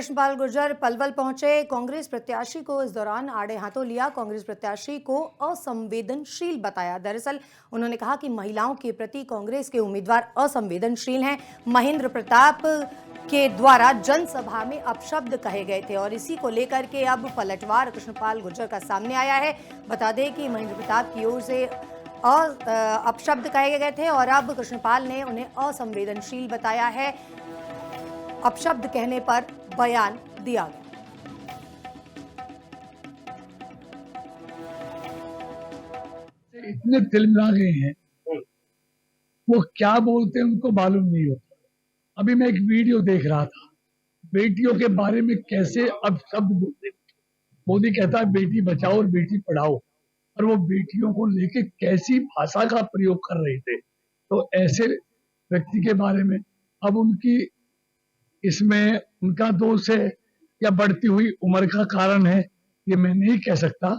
कृष्णपाल गुर्जर पलवल पहुंचे। कांग्रेस प्रत्याशी को इस दौरान आड़े हाथों लिया। कांग्रेस प्रत्याशी को असंवेदनशील बताया। दरअसल उन्होंने कहा कि महिलाओं के प्रति कांग्रेस के उम्मीदवार असंवेदनशील हैं। महेंद्र प्रताप के द्वारा जनसभा में अपशब्द कहे गए थे और इसी को लेकर के अब पलटवार कृष्णपाल गुर्जर का सामने आया है। बता दें कि महेंद्र प्रताप की ओर से अपशब्द कहे गए थे और अब कृष्णपाल ने उन्हें असंवेदनशील बताया है। अपशब्द कहने पर बयान दिया गया। इतने तिलमिला गए हैं, वो क्या बोलते हैं उनको मालूम नहीं होता। अभी मैं एक वीडियो देख रहा था, बेटियों के बारे में कैसे अब शब्द बोलते हैं। मोदी कहता है बेटी बचाओ और बेटी पढ़ाओ, और वो बेटियों को लेके कैसी भाषा का प्रयोग कर रहे थे। तो ऐसे व्यक्ति के बारे में अब उनकी इसमें उनका दोष है या बढ़ती हुई उम्र का कारण है, ये मैं नहीं कह सकता,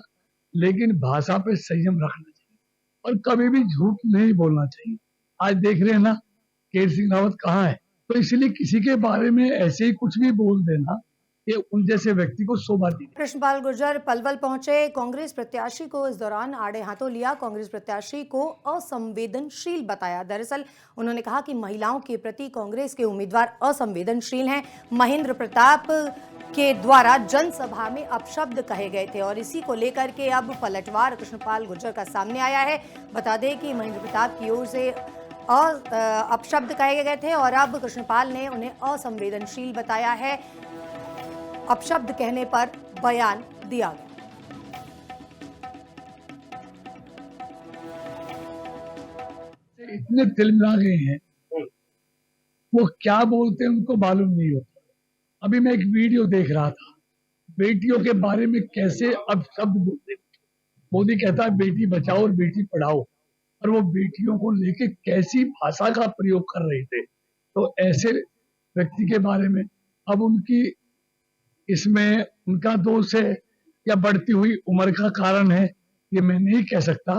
लेकिन भाषा पे संयम रखना चाहिए और कभी भी झूठ नहीं बोलना चाहिए। आज देख रहे हैं ना केर सिंह रावत कहाँ है, तो इसलिए किसी के बारे में ऐसे ही कुछ भी बोल देना ये उन जैसे व्यक्ति को शोभा दी। कृष्णपाल गुर्जर पलवल पहुंचे। कांग्रेस प्रत्याशी को इस दौरान आड़े हाथों लिया। कांग्रेस प्रत्याशी को असंवेदनशील बताया। दरअसल उन्होंने कहा कि महिलाओं के प्रति कांग्रेस के उम्मीदवार असंवेदनशील हैं। महेंद्र प्रताप के द्वारा जनसभा में अपशब्द कहे गए थे और इसी को लेकर के अब पलटवार कृष्णपाल गुर्जर का सामने आया है। बता दें कि महेंद्र प्रताप की ओर से अपशब्द कहे गए थे और अब कृष्णपाल ने उन्हें असंवेदनशील बताया है। अपशब्द कहने पर बयान दिया गया। इतने तिलमिला गए हैं, वो क्या बोलते हैं उनको मालूम नहीं होता। अभी मैं एक वीडियो देख रहा था, बेटियों के बारे में कैसे अब शब्द बोलते हैं। मोदी कहता है बेटी बचाओ और बेटी पढ़ाओ, और वो बेटियों को लेके कैसी भाषा का प्रयोग कर रहे थे। तो ऐसे व्यक्ति के बारे में अब उनकी इसमें उनका दोष है या बढ़ती हुई उम्र का कारण है, ये मैं नहीं कह सकता,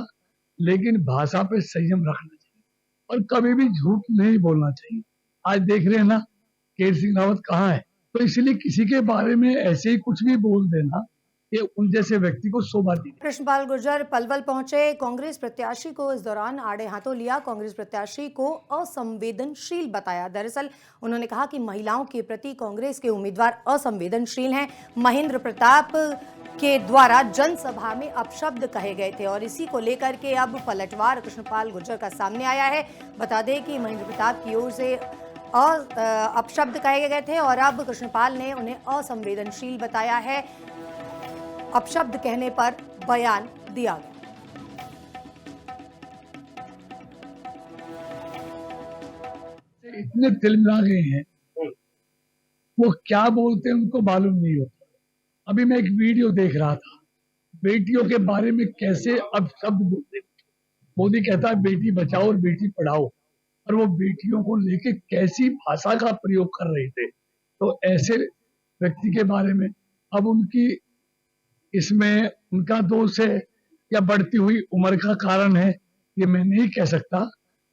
लेकिन भाषा पे संयम रखना चाहिए और कभी भी झूठ नहीं बोलना चाहिए। आज देख रहे हैं ना केर सिंह रावत कहाँ है, तो इसलिए किसी के बारे में ऐसे ही कुछ भी बोल देना ये उन जैसे व्यक्ति को शोभा दी। कृष्णपाल गुर्जर पलवल पहुंचे। कांग्रेस प्रत्याशी को इस दौरान आड़े हाथों लिया। कांग्रेस प्रत्याशी को असंवेदनशील बताया। दरअसल उन्होंने कहा कि महिलाओं के प्रति कांग्रेस के उम्मीदवार असंवेदनशील हैं। महेंद्र प्रताप के द्वारा जनसभा में अपशब्द कहे गए थे और इसी को लेकर के अब पलटवार कृष्णपाल गुर्जर का सामने आया है। बता दें कि महेंद्र प्रताप की ओर से अपशब्द कहे गए थे और अब कृष्णपाल ने उन्हें असंवेदनशील बताया है। अपशब्द कहने पर बयान दिया गया। इतने तिलमिला गए हैं, वो क्या बोलते हैं उनको मालूम नहीं होता। अभी मैं एक वीडियो देख रहा था, बेटियों के बारे में कैसे अब शब्द बोलते हैं। मोदी कहता है बेटी बचाओ और बेटी पढ़ाओ, और वो बेटियों को लेके कैसी भाषा का प्रयोग कर रहे थे। तो ऐसे व्यक्ति के बारे में अब उनकी इसमें उनका दोष है या बढ़ती हुई उम्र का कारण है, ये मैं नहीं कह सकता,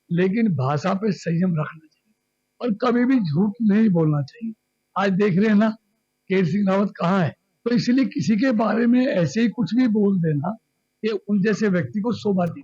लेकिन भाषा पे संयम रखना चाहिए और कभी भी झूठ नहीं बोलना चाहिए। आज देख रहे हैं ना केर सिंह रावत कहाँ है, तो इसलिए किसी के बारे में ऐसे ही कुछ भी बोल देना ये उन जैसे व्यक्ति को शोभा दी।